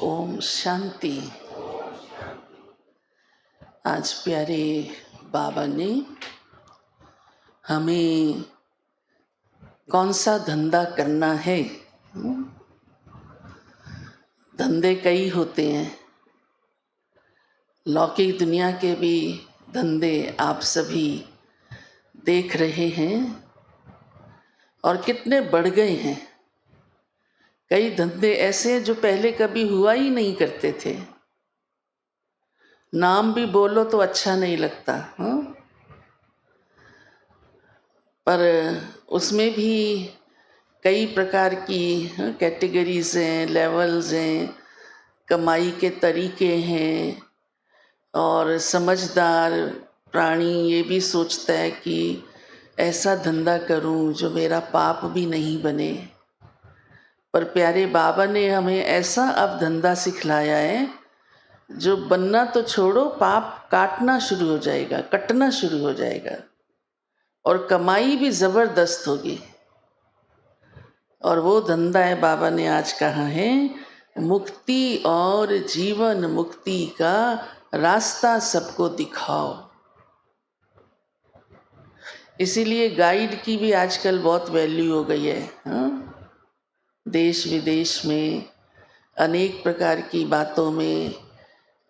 ओम शांति। आज प्यारे बाबा ने हमें कौन सा धंधा करना है। धंधे कई होते हैं, लौकिक दुनिया के भी धंधे आप सभी देख रहे हैं और कितने बढ़ गए हैं। कई धंधे ऐसे हैं जो पहले कभी हुआ ही नहीं करते थे। नाम भी बोलो तो अच्छा नहीं लगता, पर उसमें भी कई प्रकार की कैटेगरीज हैं, लेवल्स हैं, कमाई के तरीके हैं। और समझदार प्राणी ये भी सोचता है कि ऐसा धंधा करूं जो मेरा पाप भी नहीं बने। पर प्यारे बाबा ने हमें ऐसा अब धंधा सिखलाया है जो बनना तो छोड़ो, पाप काटना शुरू हो जाएगा, कटना शुरू हो जाएगा और कमाई भी ज़बरदस्त होगी। और वो धंधा है, बाबा ने आज कहा है, मुक्ति और जीवन मुक्ति का रास्ता सबको दिखाओ। इसीलिए गाइड की भी आजकल बहुत वैल्यू हो गई है। देश विदेश में अनेक प्रकार की बातों में,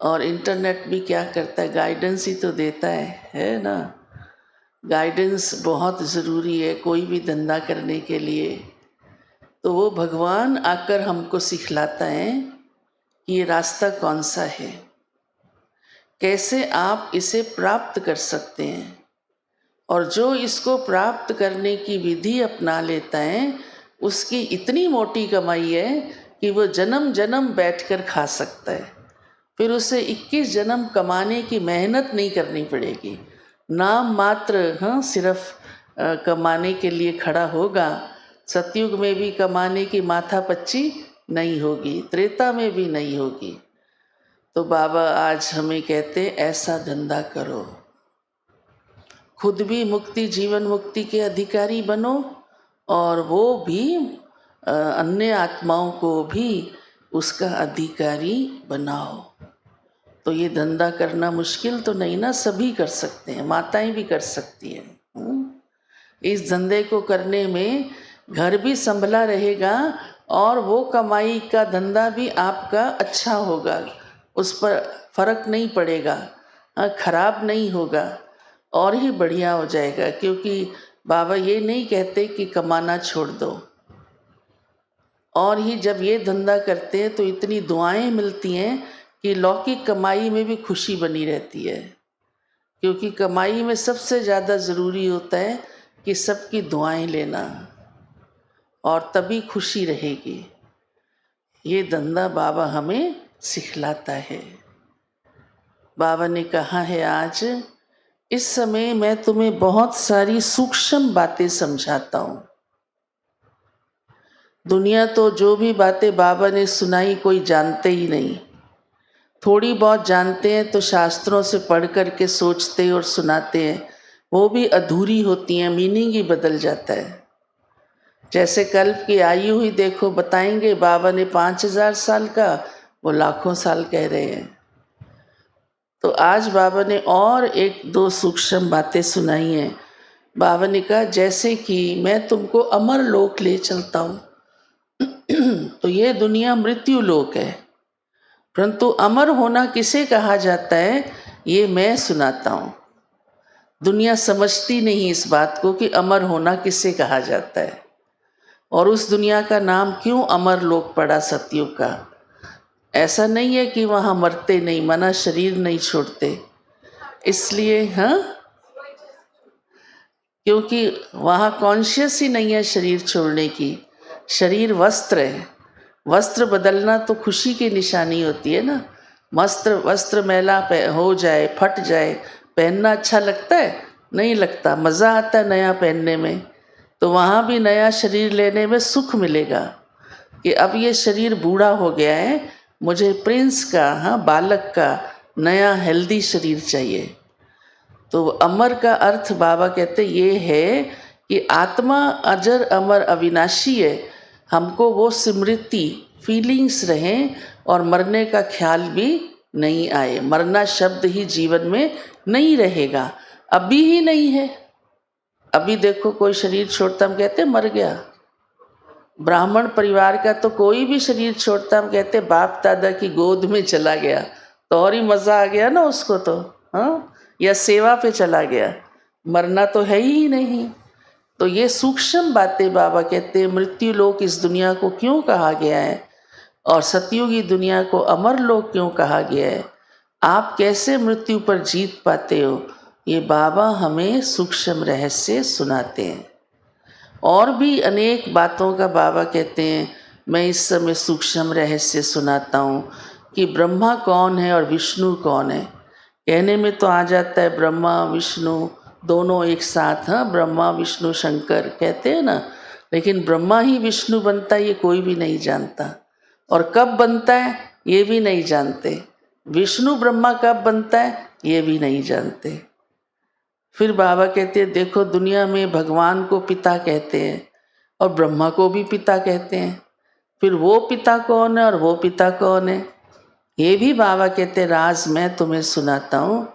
और इंटरनेट भी क्या करता है, गाइडेंस ही तो देता है ना। गाइडेंस बहुत ज़रूरी है कोई भी धंधा करने के लिए। तो वो भगवान आकर हमको सिखलाता है कि ये रास्ता कौन सा है, कैसे आप इसे प्राप्त कर सकते हैं। और जो इसको प्राप्त करने की विधि अपना लेता है उसकी इतनी मोटी कमाई है कि वो जन्म जन्म बैठकर खा सकता है। फिर उसे 21 जन्म कमाने की मेहनत नहीं करनी पड़ेगी। नाम मात्र सिर्फ कमाने के लिए खड़ा होगा। सतयुग में भी कमाने की माथापच्ची नहीं होगी, त्रेता में भी नहीं होगी। तो बाबा आज हमें कहते ऐसा धंधा करो, खुद भी मुक्ति जीवन मुक्ति के अधिकारी बनो और वो भी अन्य आत्माओं को भी उसका अधिकारी बनाओ। तो ये धंधा करना मुश्किल तो नहीं ना, सभी कर सकते हैं, माताएं भी कर सकती हैं। इस धंधे को करने में घर भी संभला रहेगा और वो कमाई का धंधा भी आपका अच्छा होगा, उस पर फर्क नहीं पड़ेगा, खराब नहीं होगा और ही बढ़िया हो जाएगा। क्योंकि बाबा ये नहीं कहते कि कमाना छोड़ दो, और ही जब ये धंधा करते हैं तो इतनी दुआएं मिलती हैं कि लौकिक कमाई में भी खुशी बनी रहती है। क्योंकि कमाई में सबसे ज़्यादा ज़रूरी होता है कि सबकी दुआएं लेना, और तभी खुशी रहेगी। ये धंधा बाबा हमें सिखलाता है। बाबा ने कहा है आज, इस समय मैं तुम्हें बहुत सारी सूक्ष्म बातें समझाता हूँ। दुनिया तो जो भी बातें बाबा ने सुनाई कोई जानते ही नहीं। थोड़ी बहुत जानते हैं तो शास्त्रों से पढ़ कर के सोचते और सुनाते हैं, वो भी अधूरी होती हैं, मीनिंग ही बदल जाता है। जैसे कल्प की आयु ही देखो, बताएंगे बाबा ने 5000 साल का, वो लाखों साल कह रहे हैं। तो आज बाबा ने और एक दो सूक्ष्म बातें सुनाई हैं। बाबा ने कहा जैसे कि मैं तुमको अमर लोक ले चलता हूँ तो ये दुनिया मृत्यु लोक है, परंतु अमर होना किसे कहा जाता है ये मैं सुनाता हूँ। दुनिया समझती नहीं इस बात को कि अमर होना किसे कहा जाता है, और उस दुनिया का नाम क्यों अमर लोक पड़ा सतयुग का। ऐसा नहीं है कि वहाँ मरते नहीं, मना शरीर नहीं छोड़ते, इसलिए क्योंकि वहाँ कॉन्शियस ही नहीं है शरीर छोड़ने की। शरीर वस्त्र है, वस्त्र बदलना तो खुशी की निशानी होती है ना। वस्त्र मैला हो जाए, फट जाए, पहनना अच्छा लगता है? नहीं लगता, मज़ा आता है नया पहनने में। तो वहाँ भी नया शरीर लेने में सुख मिलेगा कि अब ये शरीर बूढ़ा हो गया है, मुझे प्रिंस का, बालक का नया हेल्दी शरीर चाहिए। तो अमर का अर्थ बाबा कहते ये है कि आत्मा अजर अमर अविनाशी है। हमको वो स्मृति फीलिंग्स रहें और मरने का ख्याल भी नहीं आए। मरना शब्द ही जीवन में नहीं रहेगा, अभी ही नहीं है। अभी देखो कोई शरीर छोड़ता हम कहते मर गया। ब्राह्मण परिवार का तो कोई भी शरीर छोड़ता हम कहते बाप दादा की गोद में चला गया, तो और ही मज़ा आ गया ना उसको तो, हाँ, या सेवा पे चला गया। मरना तो है ही नहीं। तो ये सूक्ष्म बातें बाबा कहते हैं। मृत्यु लोक इस दुनिया को क्यों कहा गया है और सतयुगी दुनिया को अमर लोक क्यों कहा गया है, आप कैसे मृत्यु पर जीत पाते हो, ये बाबा हमें सूक्ष्म रहस्य सुनाते हैं। और भी अनेक बातों का बाबा कहते हैं। मैं इस समय सूक्ष्म रहस्य सुनाता हूँ कि ब्रह्मा कौन है और विष्णु कौन है। कहने में तो आ जाता है ब्रह्मा विष्णु दोनों एक साथ, हाँ, ब्रह्मा विष्णु शंकर कहते हैं ना, लेकिन ब्रह्मा ही विष्णु बनता है ये कोई भी नहीं जानता, और कब बनता है ये भी नहीं जानते। विष्णु ब्रह्मा कब बनता है ये भी नहीं जानते। फिर बाबा कहते हैं देखो दुनिया में भगवान को पिता कहते हैं और ब्रह्मा को भी पिता कहते हैं। फिर वो पिता कौन है और वो पिता कौन है, ये भी बाबा कहते हैं राज मैं तुम्हें सुनाता हूँ।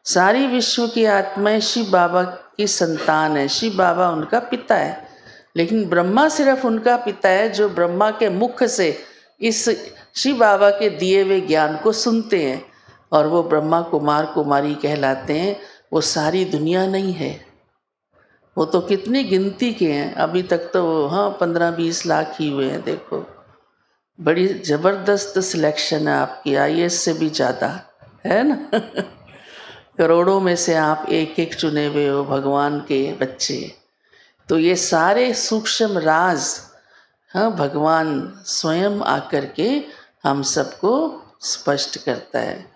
सारी विश्व की आत्माएं शिव बाबा की संतान है, शिव बाबा उनका पिता है, लेकिन ब्रह्मा सिर्फ उनका पिता है जो ब्रह्मा के मुख से इस शिव बाबा के दिए हुए ज्ञान को सुनते हैं, और वो ब्रह्मा कुमार कुमारी कहलाते हैं। वो सारी दुनिया नहीं है, वो तो कितनी गिनती के हैं, अभी तक तो हाँ 15-20 लाख ही हुए हैं। देखो बड़ी ज़बरदस्त सिलेक्शन है आपकी, IAS से भी ज़्यादा है ना। करोड़ों में से आप एक एक चुने हुए हो भगवान के बच्चे। तो ये सारे सूक्ष्म राज, हाँ, भगवान स्वयं आकर के हम सबको स्पष्ट करता है।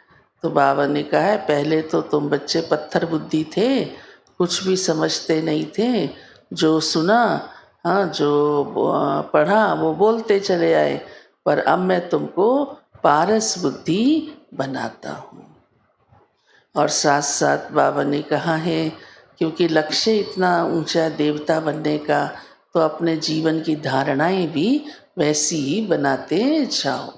तो बाबा ने कहा है पहले तो तुम बच्चे पत्थर बुद्धि थे, कुछ भी समझते नहीं थे, जो सुना, हाँ, जो पढ़ा वो बोलते चले आए, पर अब मैं तुमको पारस बुद्धि बनाता हूँ। और साथ साथ बाबा ने कहा है क्योंकि लक्ष्य इतना ऊंचा देवता बनने का, तो अपने जीवन की धारणाएं भी वैसी ही बनाते जाओ।